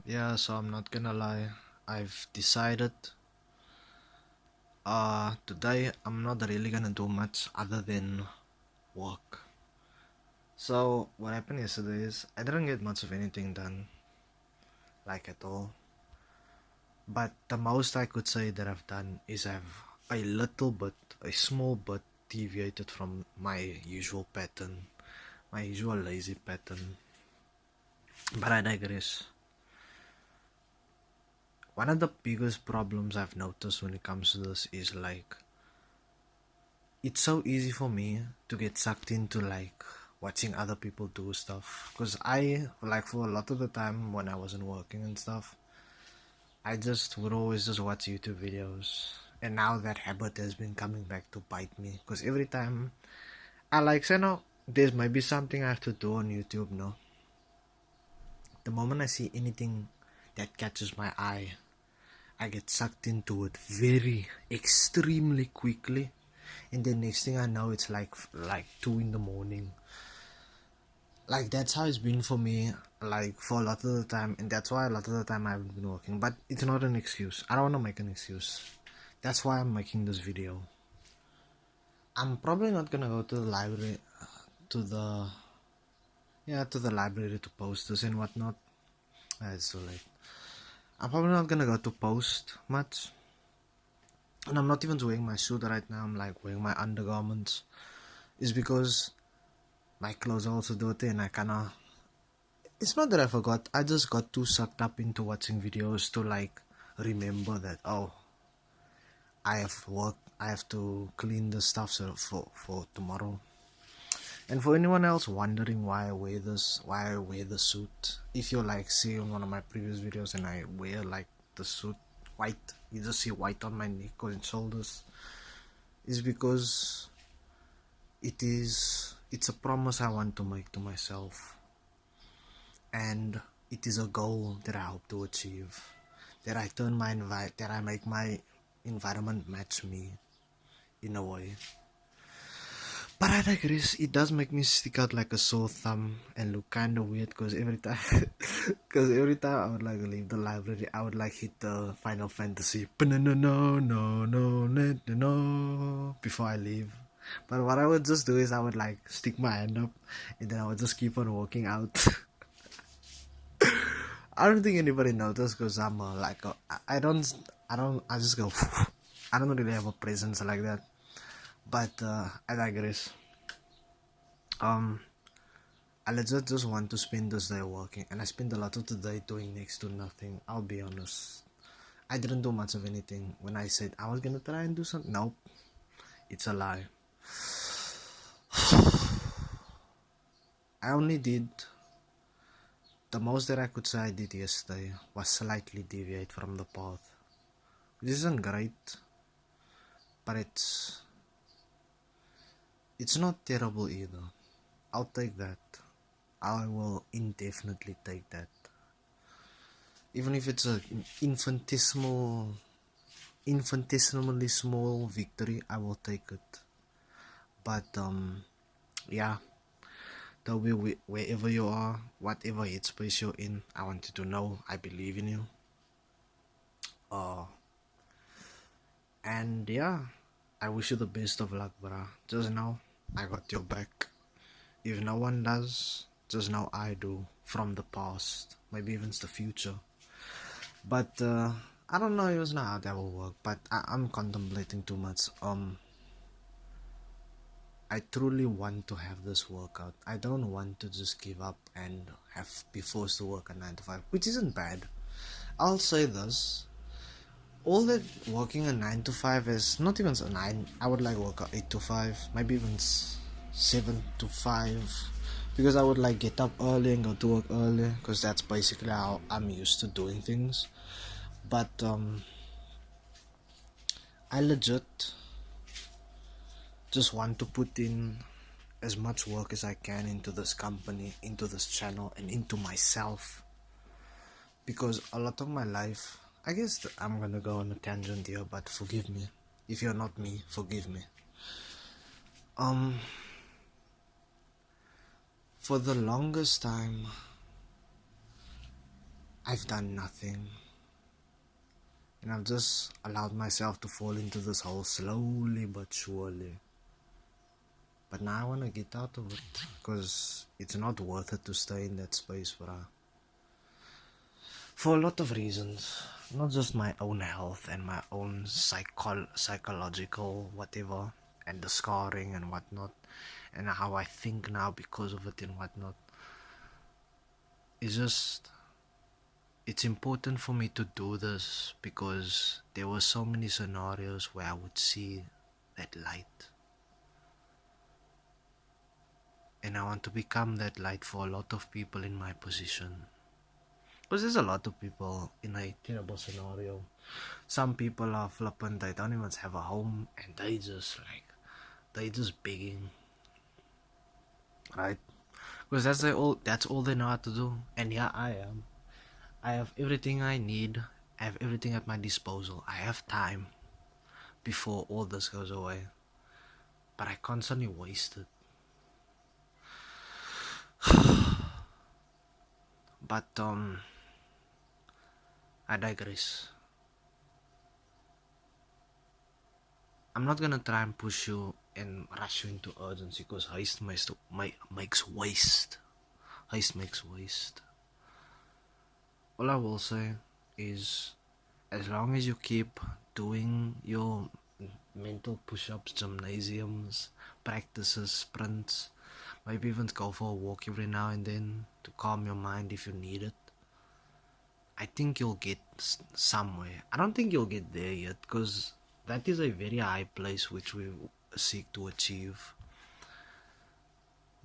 Yeah, so I'm not gonna lie. I've decided today I'm not really gonna do much other than work. So what happened yesterday is I didn't get much of anything done, like at all. But the most I could say that I've done is I've a small bit deviated from my usual pattern, my usual lazy pattern. But I digress. One of the biggest problems I've noticed when it comes to this is like it's so easy for me to get sucked into like watching other people do stuff because I like for a lot of the time when I wasn't working and stuff I just would always just watch YouTube videos, and now that habit has been coming back to bite me because every time I like say no there's maybe something I have to do on YouTube. No, the moment I see anything that catches my eye I get sucked into it very extremely quickly, and then next thing I know it's like 2 in the morning. Like that's how it's been for me, like for a lot of the time, and that's why a lot of the time I haven't been working. But it's not an excuse. I don't want to make an excuse. That's why I'm making this video. I'm probably not gonna go to the library, to the to the library to post this and whatnot. It's so late. I'm probably not gonna go to post much, and I'm not even wearing my suit right now. I'm like wearing my undergarments. Is because my clothes are also dirty, and I kinda. It's not that I forgot. I just got too sucked up into watching videos to like remember that I have work. I have to clean the stuff for tomorrow. And for anyone else wondering why I wear this, why I wear the suit, if you're like seeing one of my previous videos and I wear like the suit white, you just see white on my neck and shoulders, is because it's a promise I want to make to myself, and it is a goal that I hope to achieve. That I make my environment match me in a way. But I digress. It does make me stick out like a sore thumb and look kind of weird because every time I would like leave the library, I would like hit the Final Fantasy no no no no no no no before I leave. But what I would just do is I would like stick my hand up and then I would just keep on walking out. I don't think anybody noticed because I'm like I just go. I don't really have a presence like that. But I digress. Um, I legit just want to spend this day working, and I spent a lot of the day doing next to nothing. I'll be honest. I didn't do much of anything. When I said I was gonna try and do something, nope, it's a lie. I only did the most that I could say I did yesterday was slightly deviate from the path. This isn't great, but it's not terrible either. I'll take that. I will indefinitely take that. Even if it's a infinitesimally small victory, I will take it. But yeah, though wherever you are, whatever headspace you're in, I want you to know I believe in you. Uh, and yeah, I wish you the best of luck, brah. Just know I got your back. If no one does, just know I do from the past, maybe even the future. But I don't know even how that will work. But I'm contemplating too much. I truly want to have this workout. I don't want to just give up and be forced to work a 9 to 5, which isn't bad. I'll say this. All that working a 9 to 5 is not even a 9. I would like work a 8 to 5, maybe even 7 to 5. Because I would like get up early and go to work early. Because that's basically how I'm used to doing things. But I legit just want to put in as much work as I can into this company, into this channel, and into myself. Because a lot of my life, I guess I'm gonna go on a tangent here, but forgive me. If you're not me, forgive me. For the longest time, I've done nothing. And I've just allowed myself to fall into this hole slowly but surely. But now I want to get out of it because it's not worth it to stay in that space for a lot of reasons. Not just my own health and my own psychological whatever, and the scarring and whatnot, and how I think now because of it and whatnot. It's just, it's important for me to do this because there were so many scenarios where I would see that light. And I want to become that light for a lot of people in my position. Because there's a lot of people in a terrible scenario. Some people are flippant, they don't even have a home and they just begging. Right? Because that's all they know how to do. And yeah, I am. I have everything I need. I have everything at my disposal. I have time before all this goes away. But I constantly waste it. But I digress. I'm not gonna try and push you and rush you into urgency because haste makes waste. Haste makes waste. All I will say is, as long as you keep doing your mental push-ups, gymnasiums, practices, sprints, maybe even go for a walk every now and then to calm your mind if you need it, I think you'll get somewhere. I don't think you'll get there yet because that is a very high place which we seek to achieve.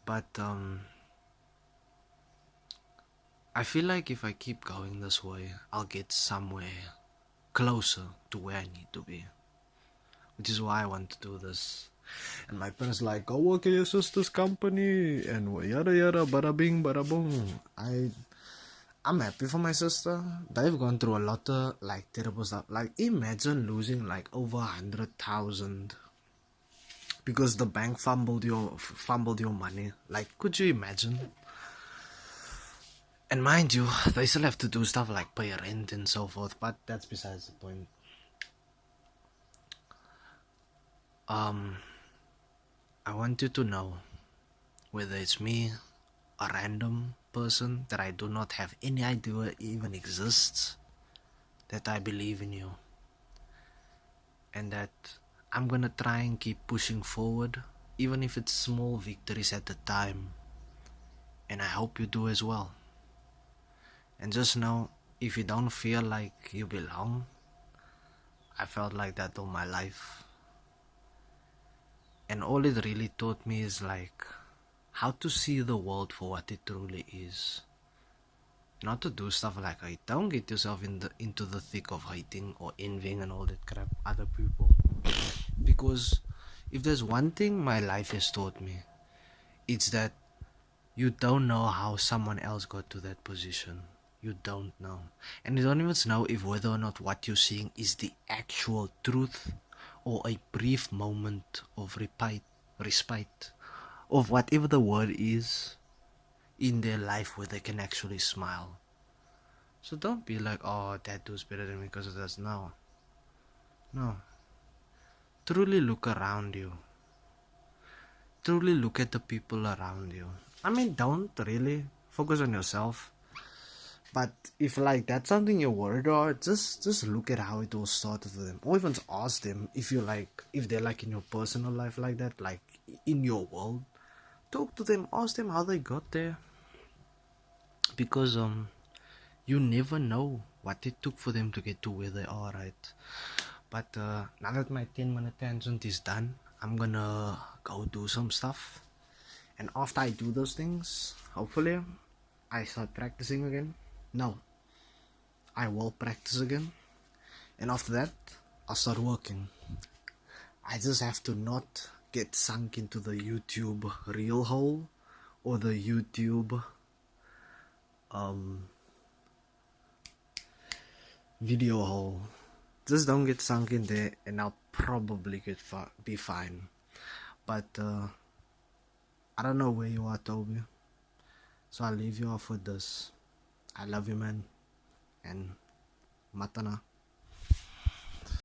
But I feel like if I keep going this way, I'll get somewhere closer to where I need to be. Which is why I want to do this. And my parents like, go work at your sister's company and yada yada, bada bing, bada boom. I'm happy for my sister. They've gone through a lot of like terrible stuff. Like imagine losing like over 100,000 because the bank fumbled your money. Like, could you imagine? And mind you, they still have to do stuff like pay rent and so forth, but that's besides the point. I want you to know, whether it's me, a random person that I do not have any idea even exists, that I believe in you. And that I'm gonna try and keep pushing forward, even if it's small victories at the time. And I hope you do as well. And just know, if you don't feel like you belong, I felt like that all my life. And all it really taught me is like how to see the world for what it truly is. Not to do stuff like hate. Don't get yourself into the thick of hating or envying and all that crap other people. Because if there's one thing my life has taught me, it's that you don't know how someone else got to that position. You don't know. And you don't even know if whether or not what you're seeing is the actual truth or a brief moment of respite of whatever the word is in their life where they can actually smile. So don't be like, oh, that dude's better than me because of this. No. No. Truly look around you. Truly look at the people around you. I mean, don't really focus on yourself. But if like that's something you're worried about, just look at how it all started for them. Or even ask them if they're like in your personal life like that, like in your world. Talk to them, ask them how they got there. Because you never know what it took for them to get to where they are, right? But now that my 10-minute tangent is done, I'm gonna go do some stuff. And after I do those things, hopefully I start practicing again. No, I will practice again. And after that, I'll start working. I just have to not get sunk into the YouTube reel hole or the YouTube video hole. Just don't get sunk in there and I'll probably be fine. But I don't know where you are, Toby. So I'll leave you off with this. I love you, man. and matana.